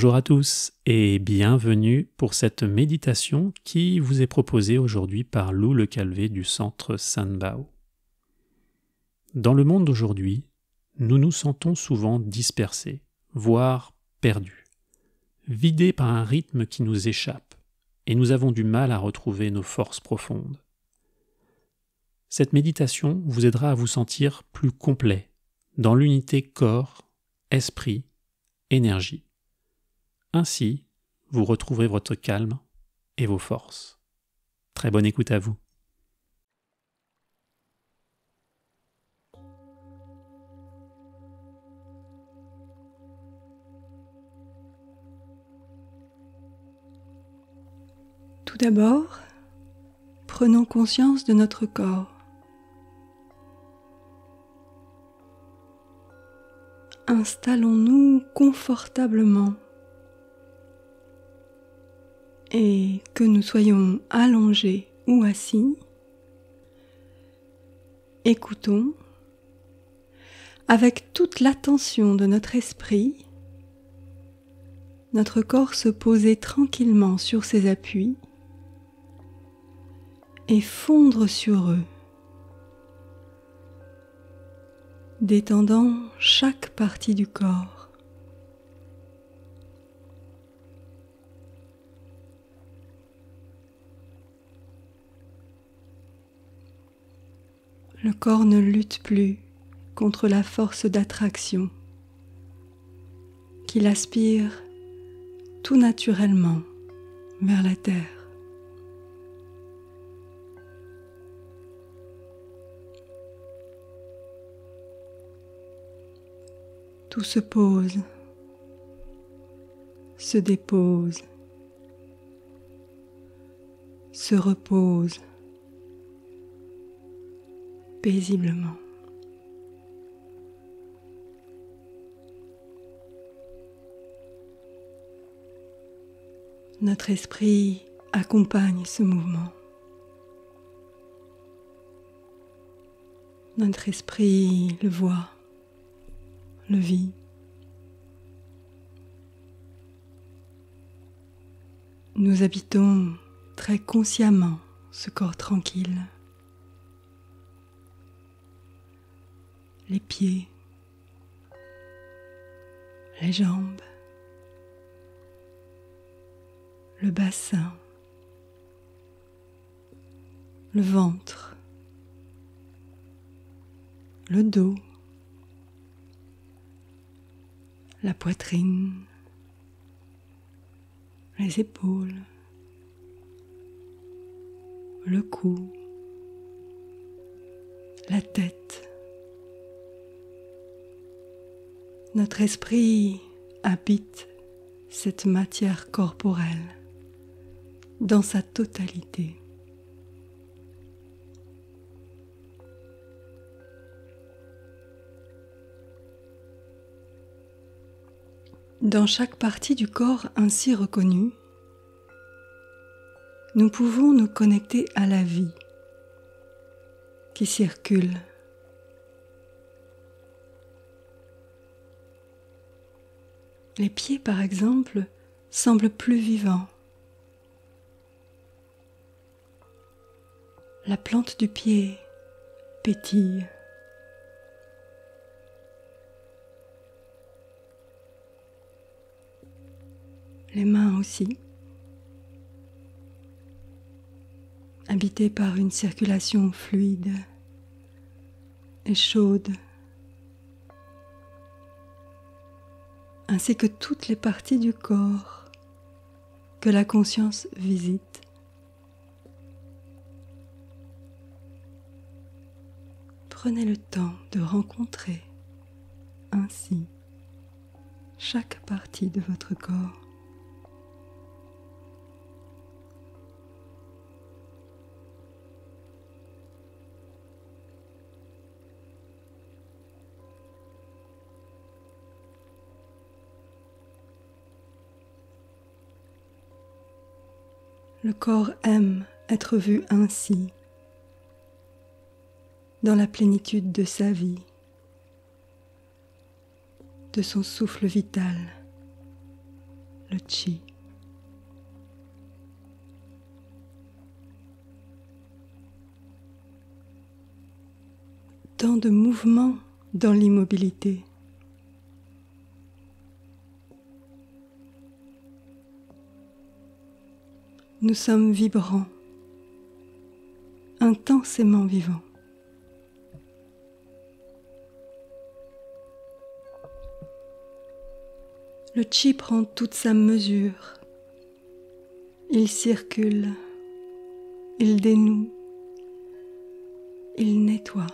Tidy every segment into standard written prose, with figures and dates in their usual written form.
Bonjour à tous et bienvenue pour cette méditation qui vous est proposée aujourd'hui par Lou Le Calvé du centre Sanbao. Dans le monde d'aujourd'hui, nous nous sentons souvent dispersés, voire perdus, vidés par un rythme qui nous échappe, et nous avons du mal à retrouver nos forces profondes. Cette méditation vous aidera à vous sentir plus complet dans l'unité corps, esprit, énergie. Ainsi, vous retrouverez votre calme et vos forces. Très bonne écoute à vous. Tout d'abord, prenons conscience de notre corps. Installons-nous confortablement et que nous soyons allongés ou assis, écoutons avec toute l'attention de notre esprit notre corps se poser tranquillement sur ses appuis et fondre sur eux, détendant chaque partie du corps. Le corps ne lutte plus contre la force d'attraction qu'il aspire tout naturellement vers la terre. Tout se pose, se dépose, se repose paisiblement. Notre esprit accompagne ce mouvement. Notre esprit le voit, le vit. Nous habitons très consciemment ce corps tranquille. Les pieds, les jambes, le bassin, le ventre, le dos, la poitrine, les épaules, le cou, la tête. Notre esprit habite cette matière corporelle dans sa totalité. Dans chaque partie du corps ainsi reconnue, nous pouvons nous connecter à la vie qui circule. Les pieds, par exemple, semblent plus vivants. La plante du pied pétille. Les mains aussi, habitées par une circulation fluide et chaude, ainsi que toutes les parties du corps que la conscience visite. Prenez le temps de rencontrer ainsi chaque partie de votre corps. Le corps aime être vu ainsi, dans la plénitude de sa vie, de son souffle vital, le chi. Tant de mouvements dans l'immobilité. Nous sommes vibrants, intensément vivants. Le chi prend toute sa mesure. Il circule, il dénoue, il nettoie,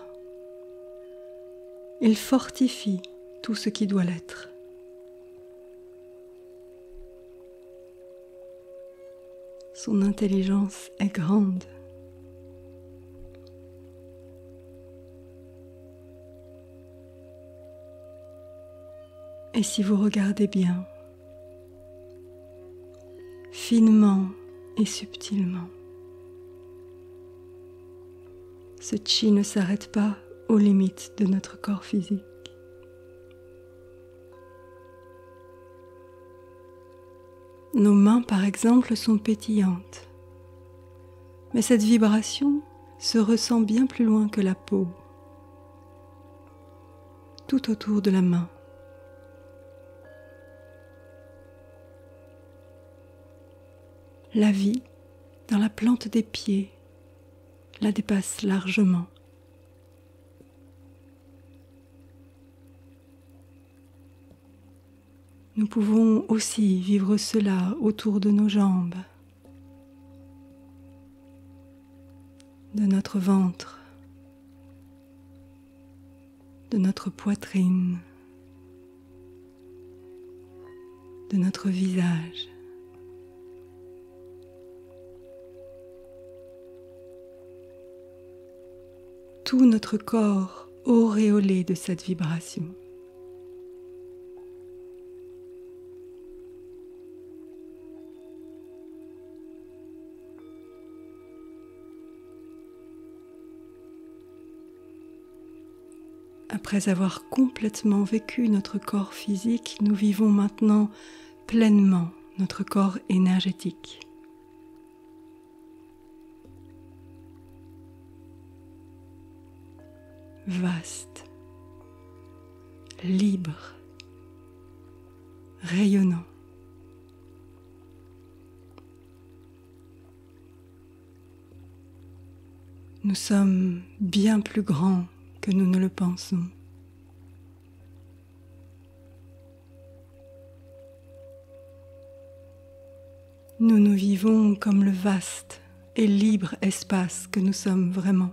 il fortifie tout ce qui doit l'être. Son intelligence est grande. Et si vous regardez bien, finement et subtilement, ce chi ne s'arrête pas aux limites de notre corps physique. Nos mains, par exemple, sont pétillantes, mais cette vibration se ressent bien plus loin que la peau, tout autour de la main. La vie, dans la plante des pieds, la dépasse largement. Nous pouvons aussi vivre cela autour de nos jambes, de notre ventre, de notre poitrine, de notre visage. Tout notre corps auréolé de cette vibration. Après avoir complètement vécu notre corps physique, nous vivons maintenant pleinement notre corps énergétique. Vaste, libre, rayonnant. Nous sommes bien plus grands que nous ne le pensons. Nous nous vivons comme le vaste et libre espace que nous sommes vraiment.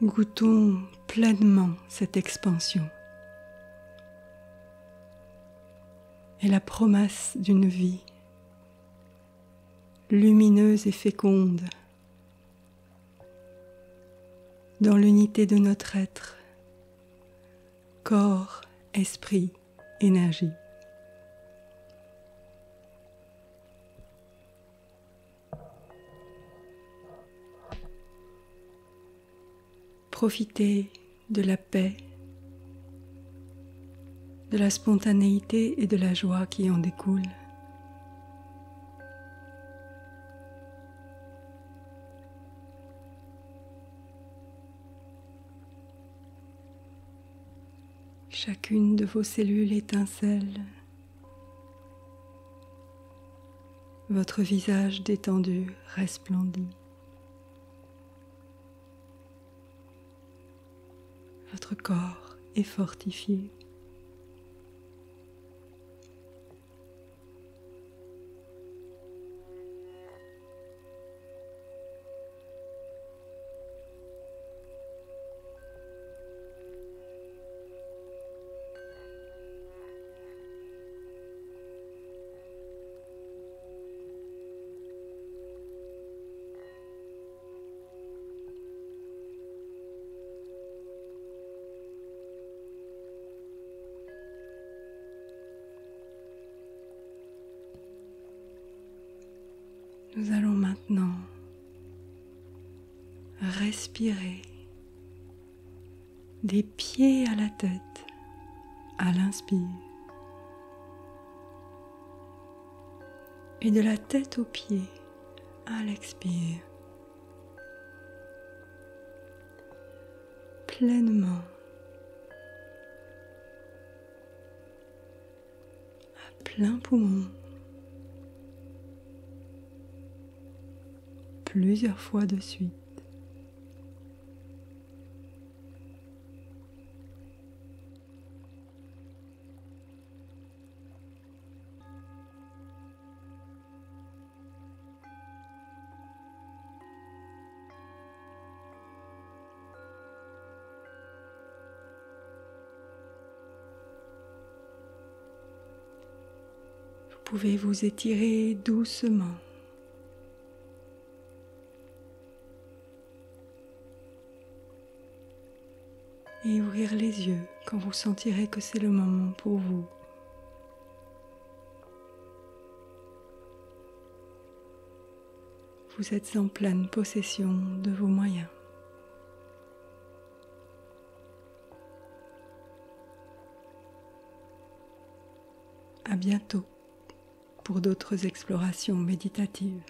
Goûtons pleinement cette expansion et la promesse d'une vie lumineuse et féconde dans l'unité de notre être, corps, esprit, énergie. Profitez de la paix, de la spontanéité et de la joie qui en découlent. Chacune de vos cellules étincelle, votre visage détendu resplendit. Votre corps est fortifié. Nous allons maintenant respirer des pieds à la tête à l'inspire et de la tête aux pieds à l'expire. Pleinement, à plein poumon, plusieurs fois de suite. Vous pouvez vous étirer doucement. Et ouvrir les yeux quand vous sentirez que c'est le moment pour vous. Vous êtes en pleine possession de vos moyens. À bientôt pour d'autres explorations méditatives.